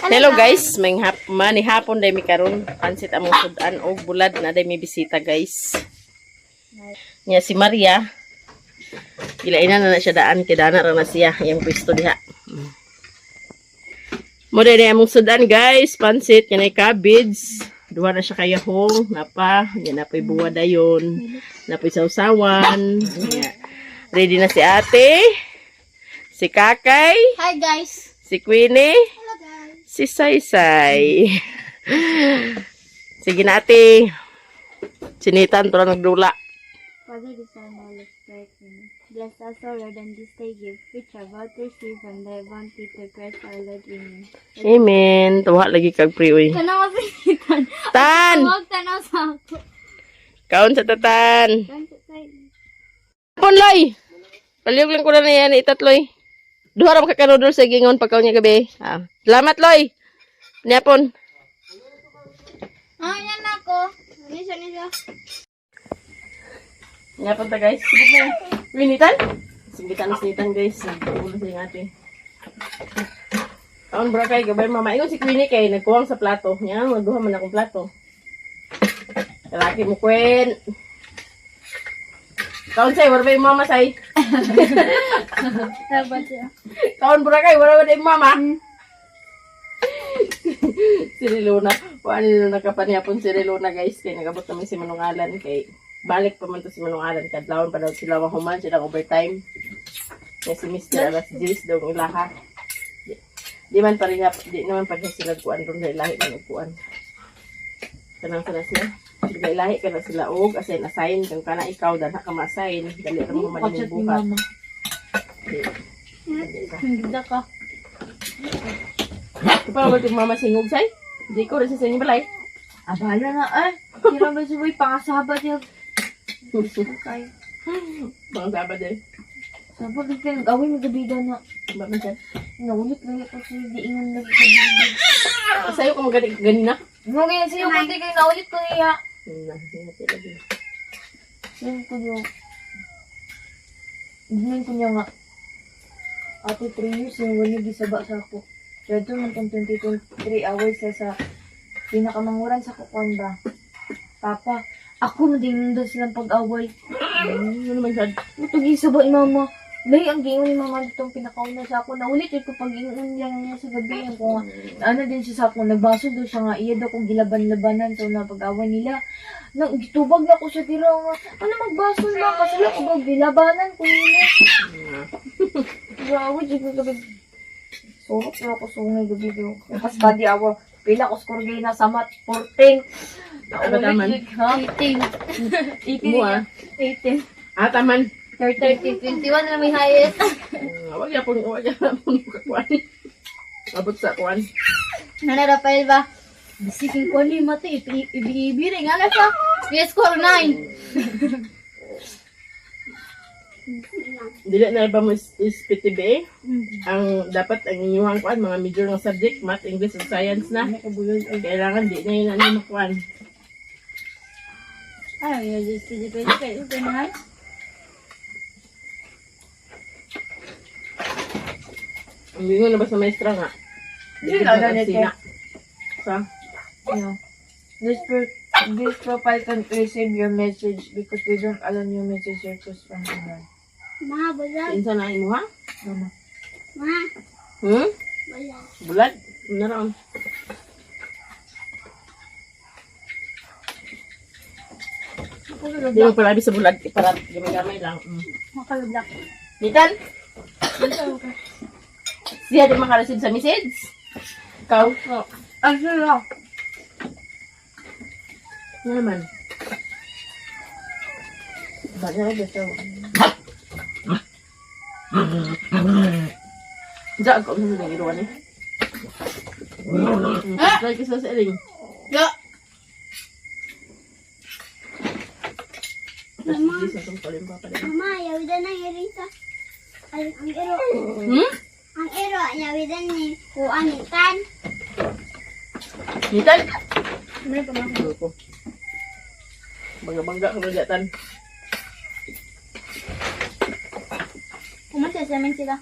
Hello guys, may manihapon day mi karon pansit among sudan og bulad na day mi bisita guys. Nya si Maria. Ilainan na siya daan kay dana ra na siya iyang pwesto diha. Mo day among sudan guys, pansit kanay cabbage. Duha na siya kayahong, napa, yan napay buwa dayon, napay sawsawan. Ready na si ate, si kakay, Hi guys. si Queenie, Hello guys. si Saysay. Sige na ate. Sinitan, ito lang nagdula. Father, the Son, Holy Spirit, amen. Bless us, O Lord, and this day give, which are about to receive from thy bounty to Christ our Lord, amen. Amen. Tuwa lagi kag pre, Tanaw sa itan. Tan! Huwag tanaw sa ako. Kaon sa tatan. Ganto tayo. Pon, Loy! Paliyog lang ko na yan, itatloy. Duha ra ka kanudol sa gingon pagkaw niya gabi. Ah. Salamat, Loy! Niapon. Ah, yan ako. Nisa. Niapon ta guys. Sige na. Winitan? Singitan na sinitan guys. Ulo sa yung ate. Kaon bro kay gabay mama. Ingon si Queenie kay nagkuwang sa plato. Nya, magduha man akong plato. Kalaki mo kwen. Kaon say, wala ba yung mama say? Dapat siya. Kaon bro kay, wala ba yung mama? Si Rilona. Paano nila nakapanyapon si Rilona guys. Kaya nagabot namin si Manungalan. Kay balik pa man to si Manungalan. Kadlawon pa daw sila mahuman. Sila overtime. Kaya si Mr. Alas 10 daw ng ilaha. Di man pa rin di naman pa rin sila kuan doon sa ilahi na nagkuan. Kanang sana siya. Bigay ilahi ka na sila og assign. Kung ka na ikaw, dana ka ma-assign. Dali ka mo malimang buhat. Hindi ka. Ito pa ba yung mama singog say? Di ko rin sa singing balay. Abala na eh. Kira ba siya boy pangasabat niya. Okay. Mga sabad eh. Sabi ko gawin mo gabi daw na. Ba man siya? Naulit lang ako sa diingan na gabi. Sa'yo ka ganina? Mo ganyan sa'yo kundi kayo naulit ko niya. Yan ko yung Ginayin ko niya nga ate 3 years yung wali gisaba sa ako. Kaya ito man itong 23 hours sa pinakamanguran sa kukuan ba. Papa, ako madingin daw silang pag-away. Ano naman siya? Ito gisaba ni mama. Lahi ang gingon ni mama itong pinakauna sa ako. Naulit ko pag gingon niya sa gabi. Yung ko nga, ano din siya sa ako. Nagbaso daw siya nga. Iya daw kong gilaban-labanan. So na pag-away nila. Nang gitubag na ko siya tira nga. Ano magbaso na? Kasi lang ko gilabanan ko nila. Grabe, di ko gabi. Surok na ako sungay gabi daw. Kasi badi ako. Pila ko score gay na sa mat 14. Ano taman? Ha? 18. 18 Mo ah. 18. Ah, taman. 30, 21 na may highest. Huwag niya pong kakuan. Abot sa kuan. Nana Rafael ba? Bisikin ko ni mati, ibigibiri nga na siya. Yes, score 9. Dili na ba mo is PTB? Ang dapat ang inyong kuan mga major ng subject, math, English, and science na. Kailangan di na yun ano makuan. Ay, just depende kayo. Ganyan. Ang bingon na ba sa maestra nga? Hindi na ganit eh. Sa? No. This profile can receive your message because we don't allow your message request from someone. Ma, bulag. Insa na imo ha? Mama. Ma, Hmm? bulag. Bulat? Naroon. Di mo pala sa bulat. Para gamay-gamay lang. Makalabla. Nitan? Siya di makareceive sa message? Ikaw? Ano lang? Ano naman? Banya na dito. Diyan ako ang hindi iruan eh. Try ka sa seling. Ya. Mama, yawidan na irita. Ang ero. Hmm? Ang ero, yawidan ni kuan ni Tan. Nitan? Ano pa mga? Ako. Bangga-bangga ka nagyatan. Kumansa sa amin sila.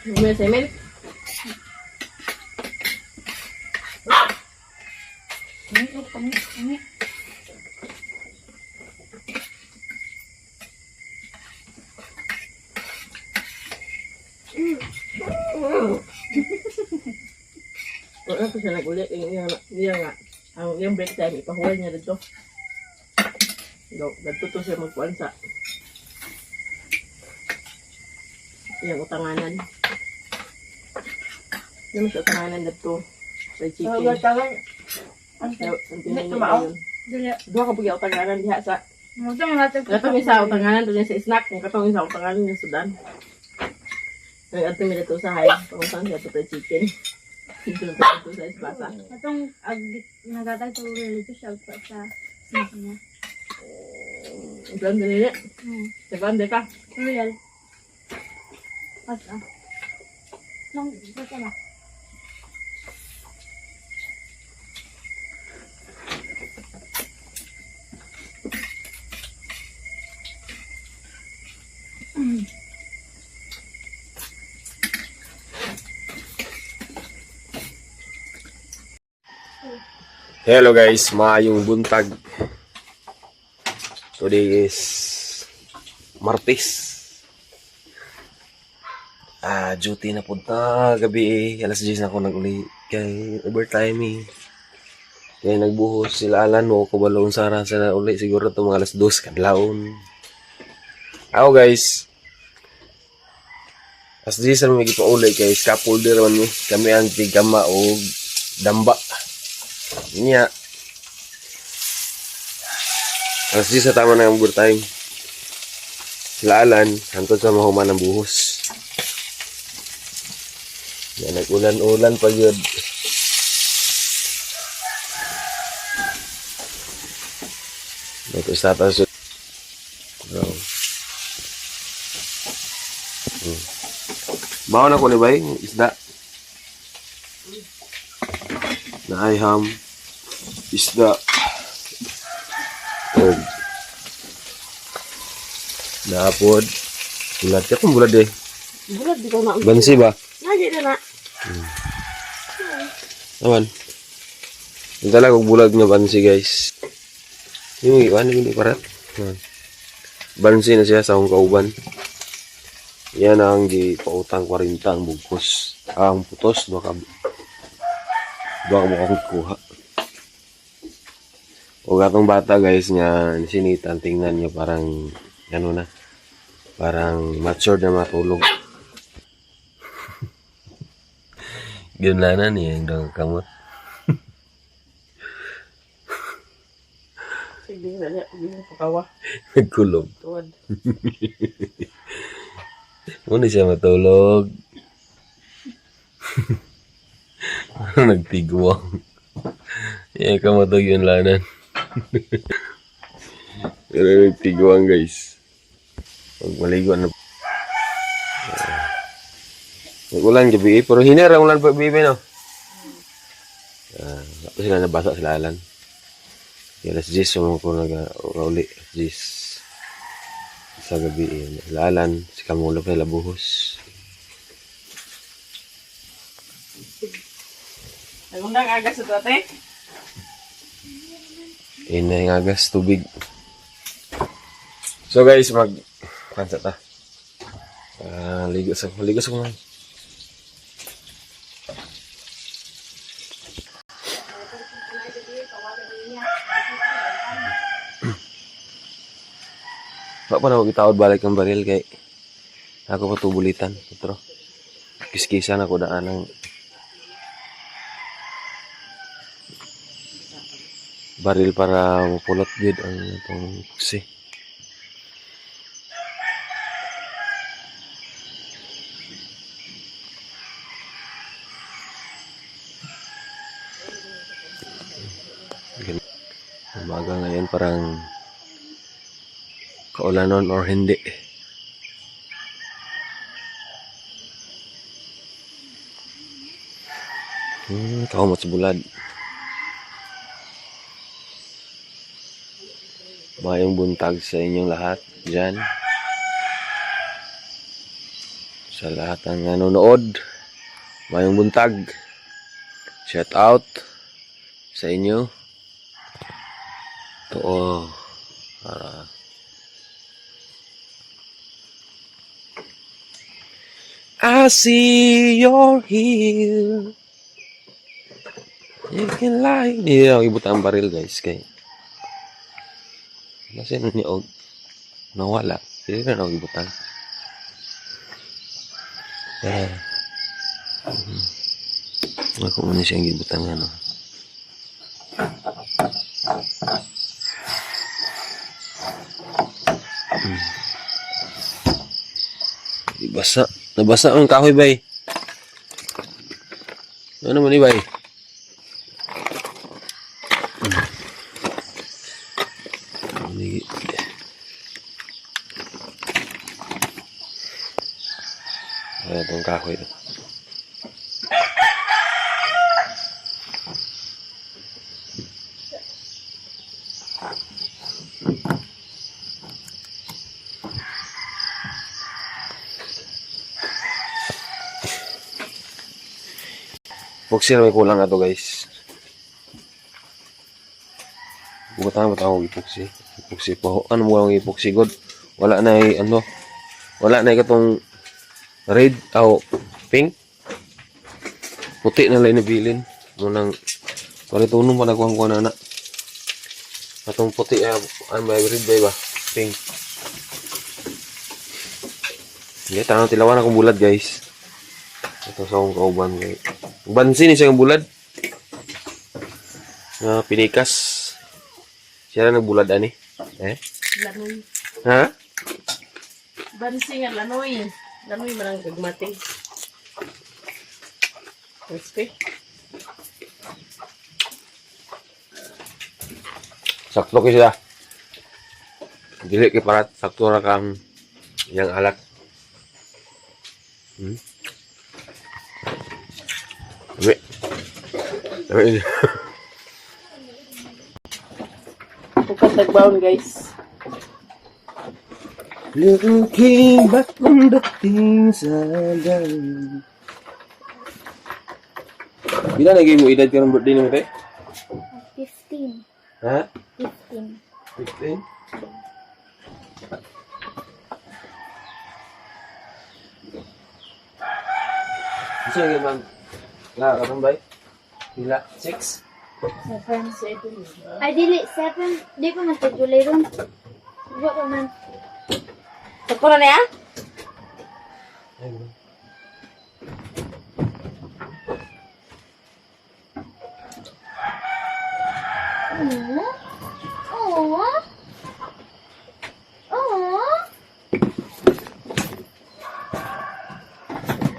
May semel. Wala ko siya nag-uli. Yung nga. Yung break time, ipahuwal niya dito. Ganito siya magkuhan sa yung utanganan. Yung sa utanganan dito. Sa chicken. Dua ka bugya utanganan diha sa katong isa utanganan to sa snack, kung katong isa utanganan yung sudan. Ang ato mi dito sa hay, pangutang siya to chicken. Dito sa espasa. Atong nagatay to relito siya sa snack niya. Ilan din niya? Seban ka? Real. Asa? Nang basta na. Hello guys, maayong buntag. Today is Martes. Duty na punta gabi. Alas 10 na ako nag-uli. Kay overtime eh. Kaya nagbuhos sila Alan mo ko balon sara sa uli siguro to mga alas 2 kadlawon. Ako guys. Alas 10 na may gipauli kay scaffolder man mi. Kami ang tigama o damba. Niya. Alas 10 sa tama ng overtime. Sila Alan, hantod sa mahuman ng buhos. Yan, nag-ulan-ulan pa yun. Ito sa taas. Bawa na ko ni bay, isda. Na ayham, isda. Napod. Bulat ka kung bulat eh. Bulat di ko na. Bansi ba? Ngaji na na. Aman. Yung talaga bulag na bansi guys. Yung iwan, hindi parat. Bansi na siya sa akong kauban. Yan ang gipautang 40 ang bugkos. Ang putos, baka mo kuha. O gatong bata guys nga sinitan, tingnan niyo parang ano na. Parang matured na matulog. Gananan niya yung daw kamot. Sige na niya. Hindi na pakawa. Nagkulog. Tuwad. Muna siya matulog. Nagtigwang. Yan kamotog yung lanan. Pero nagtigwang guys. Pag maligo na. Nag-ulan gabi pero hinera ulan pa bibi no. Tapos sila nabasa sila Alan. Kaya alas 10 sumang ko nag-uli. 10 sa gabi sila Alan. Si Kamulok na labuhos. Nagundang agas sa dati. Na yung agas tubig. So guys, kansa ta. Ligo sa kumain. Baka pa na magitawad balik ng baril kay ako pa tubulitan. Petro. Kiskisan ako daan ng baril para mapulot good ang itong pusi. Umaga ngayon parang kaulanon or hindi. Kaumot sa bulad. Mayong buntag sa inyong lahat dyan. Sa lahat ng nanonood, mayong buntag. Shout out sa inyo. Ito I see you're here. You can lie. Hindi na ako ibutang ang baril guys. Kaya kasi niya nawala. Hindi na ako ibutang. Ako muna siyang ibutang ano. Basa. Nabasa ang kahoy bay. Ano naman ni bay? Itong kahoy. Epoxy may kulang na to guys. Bukatan ba tawag epoxy? Epoxy po. Ano mo ang epoxy god? Wala na ano. Wala na katong red o pink. Puti na lang nabilin. Munang palitunong pa nakuha ko na. Atong puti ay may red ba? Pink. Hindi, tanong tilawan akong bulad guys. Ito sa akong kauban guys. Bansin siya ng bulad. Pinikas. Siya na nagbulat ani. Lanoy. Ha? Bansi nga lanoy. Lanoy man ang gagmati. Crispy. Sakto ko siya. Dili kay parat. Sakto ra kang yang alat. Dami. Bukas nagbaon guys. Looking back on the things I've done. Bila lagi mo edad karong birthday mo te? 15. Ha? 15. 15? Isa nga man. La, katong bay? Bila? 6? 7. Ay, dili. 7. Di ko man sa July ron. Diba ko man. Sakto na niya?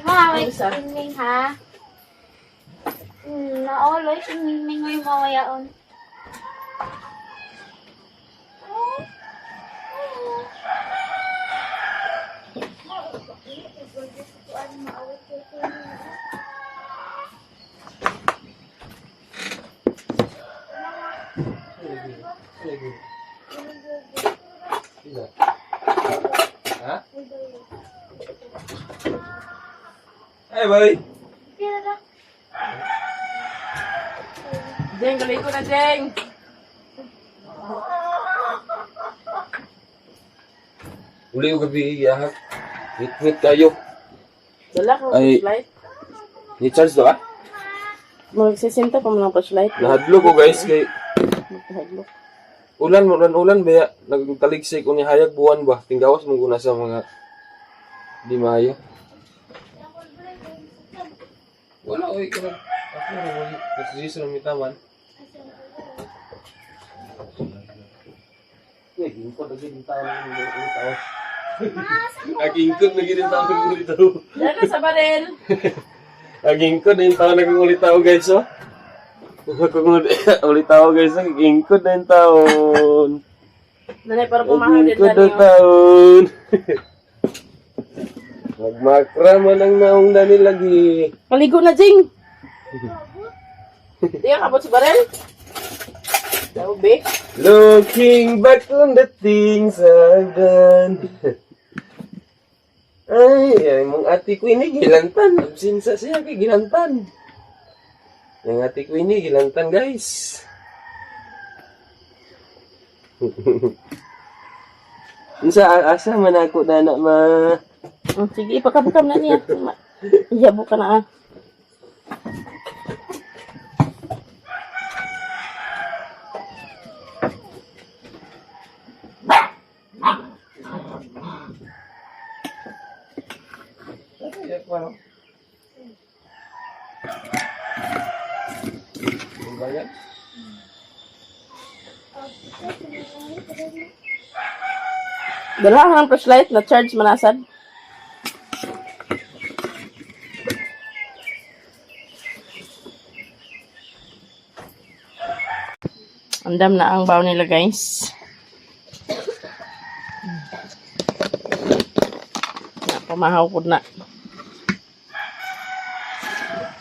Maway, Isa. singming ha? Naoloy, singming ngayon mawayaon. Ha? Hey, boy. Jeng, galing ko na Jeng. Uli ko gabi iyahat. Hit kayo. Dala ko Ay. flashlight. Ni charge to ah? Magsisinta pa mo ng flashlight. Nahadlo ko guys kay Magpahadlok. ulan baya nagtaligsik ko ni hayag buwan ba tinggawas mo guna sa mga di maayo. Wala oy ko ako na wali kasi sa mitaman. Gingkod lagi din tao ng ulit tao. Agingkod lagi din tao ng ulit tao. Dala sa baril. Agingkod din tao ng ulit tao guys oh. Ulit tao guys, agingkod na yung taon. Nanay para pumahal din Agingkod na tayo. taon. Magmakrama ng naong dani lagi. Maligo na Jeng. Di ka kabot sa baril. Sabi. Looking back on the things I've done. Ay, mong ati ko ini gilantan. Absinsa siya kay gilantan. Yung ati ko ini gilantan, guys. Asa man ako na ma... Sige, ipakabukam na niya. Iyabo ka na ah. Dala ka ng flashlight na charge manasad. Andam na ang baw nila, guys. Pamahaw ko na.